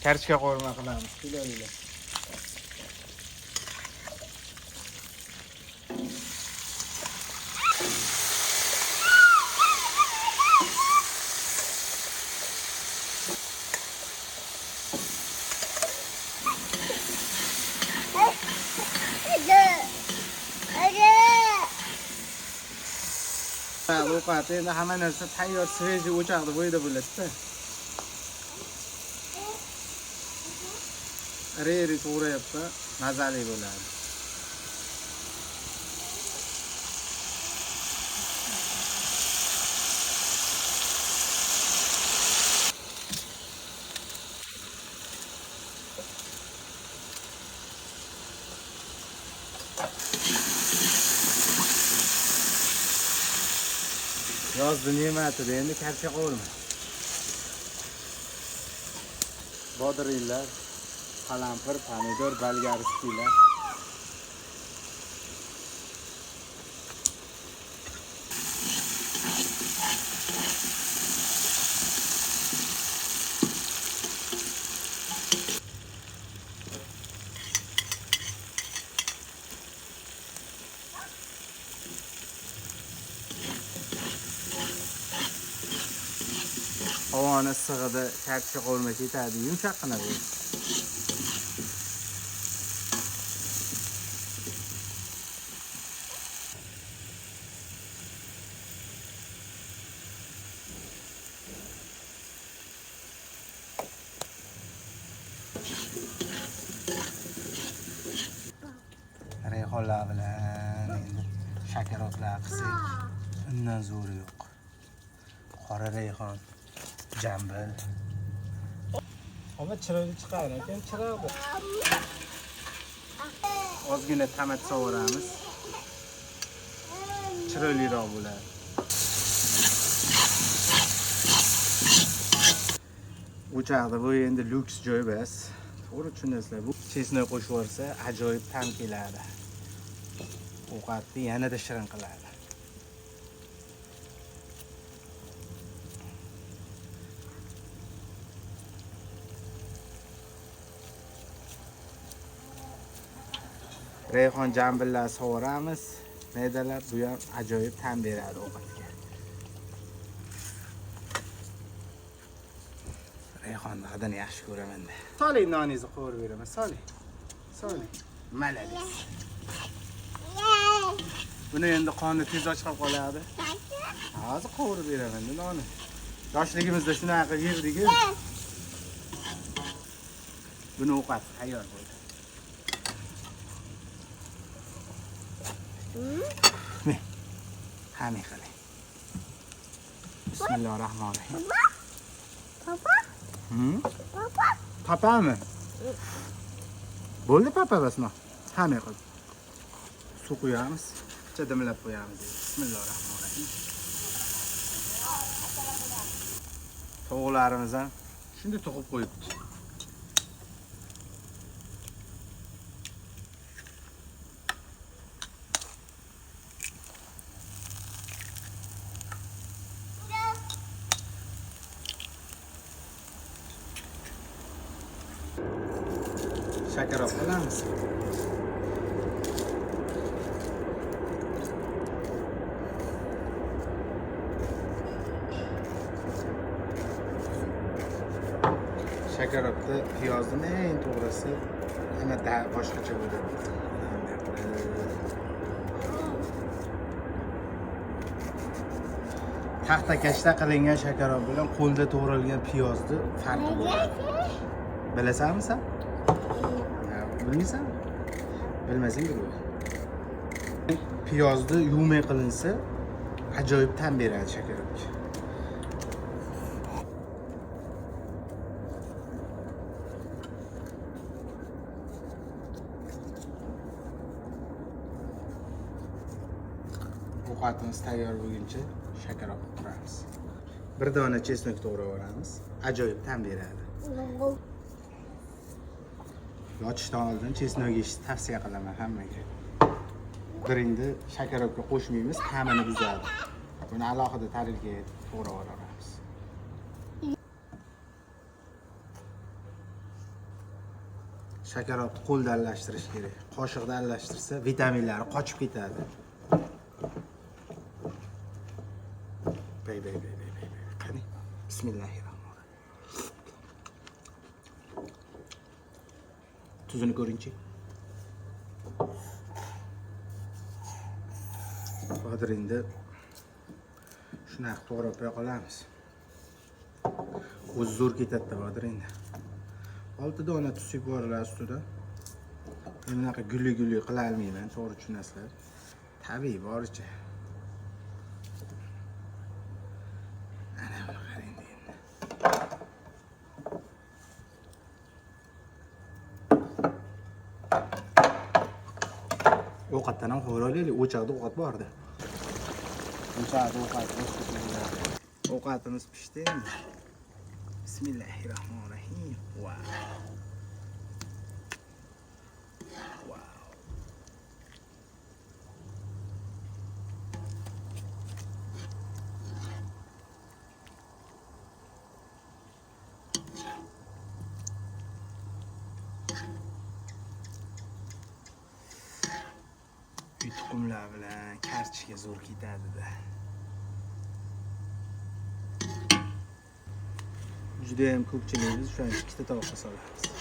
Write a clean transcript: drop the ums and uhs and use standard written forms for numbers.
karishga qo'rma qilamiz. Kiloylar. Ovqat endi hamma narsa tayyor, svejiy o'choqda bo'yda bo'ladi-da. Reri to'g'rayapti, mazali bo'ladi. Yozdi ne'matida endi karcha qolma. Bodringlar, qalampir, pomidor, bolgarskilar. Havoni issig'ida karcha qo'rma ketadi, yumshoqqina bo'ladi. Rayhonlar bilan endi shakarotlar qilsak, undan zo'ri yo'q. Qora rayhon, jambil. Ama chiroyli chiqar ekan, chiroyli. Ozgina tomat sovuramiz. Chiroyliroq bo'ladi. O'choqda bu endi lyuks joy bas. To'g'ri tushunasizlar. Bu chesnoy qo'shib yuborsa, ajoyib ta'm keladi. Ovqatni yanada shirin qiladi. Rayhon jambillar sovuramiz. Maydalab bu ham ajoyib ta'm beradi ovqatga. Rayhonni hadani yaxshi ko'raman. Soling noningizni qo'yib beraman, soling. Soling. Malades. Buni endi qonni tez ochib qoladi. Hozir qo'yib beraman nonni. Yoshligimizda shunaqa yerdik. Buni ovqat tayyor bo'ldi. Hamma qiling. Bismillahirrohmanirrohim. Papa? Papa? Papami? Bo'ldi papa basma. Hamma qil. Suv qo'yamiz. Chadimlab qo'yamiz. Bismillahirrohmanirrohim. Tovuqlarimiz ham shunday to'qib qo'yibdi. Shakar qilamiz. Shakarotda piyozni eng to'g'risi yana boshqacha bo'ladi. Taxtakashda qilingan shakarot bilan qo'lda to'g'ralgan piyozni farqi bo'ladi. Bilasanmi sen? Bilmaysanmi? Bilmasang bilma. Piyozni yuvmay qilinsa ajoyib ta'm beradi shakarotga. Ovqatimiz tayyor bo'lguncha shakar olib turamiz. Bir dona chesnak to'g'rab olamiz. Ajoyib ta'm beradi. Yotishdan oldin chesnak yeyishni tavsiya qilaman hammaga. Biringni shakarobga qo'shmaymiz, ta'mini buzadi. Buni alohida tarilga to'g'rab olamiz. Shakarotni qo'lda aralashtirish kerak. Qoshiqda aralashtirsa vitaminlari qochib ketadi. Bay. Qani. Bismillahirrohmanirrohim. Tuzini ko'ringchi. Hozir endi shunaqa to'g'rab qo'ya qolamiz. O'zi zo'r ketadi hozir endi. 6 dona tuz yuboriladi ustidan. Bunaqa gulli qila olmayman, to'g'ri tushunasizlar. Tabiiy boricha. Ana buni qarang endi. Ovqatdan ham xo'raylik, o'chaqda ovqat bordi. Ovqatimiz pishdi endi. Bismillahirrohmanirrohim. Wow. Tuxumlar bilan karchiga zo'r ketadi-da. Juda ham ko'pchiligimiz shuning ikkita tovoqqa solamiz.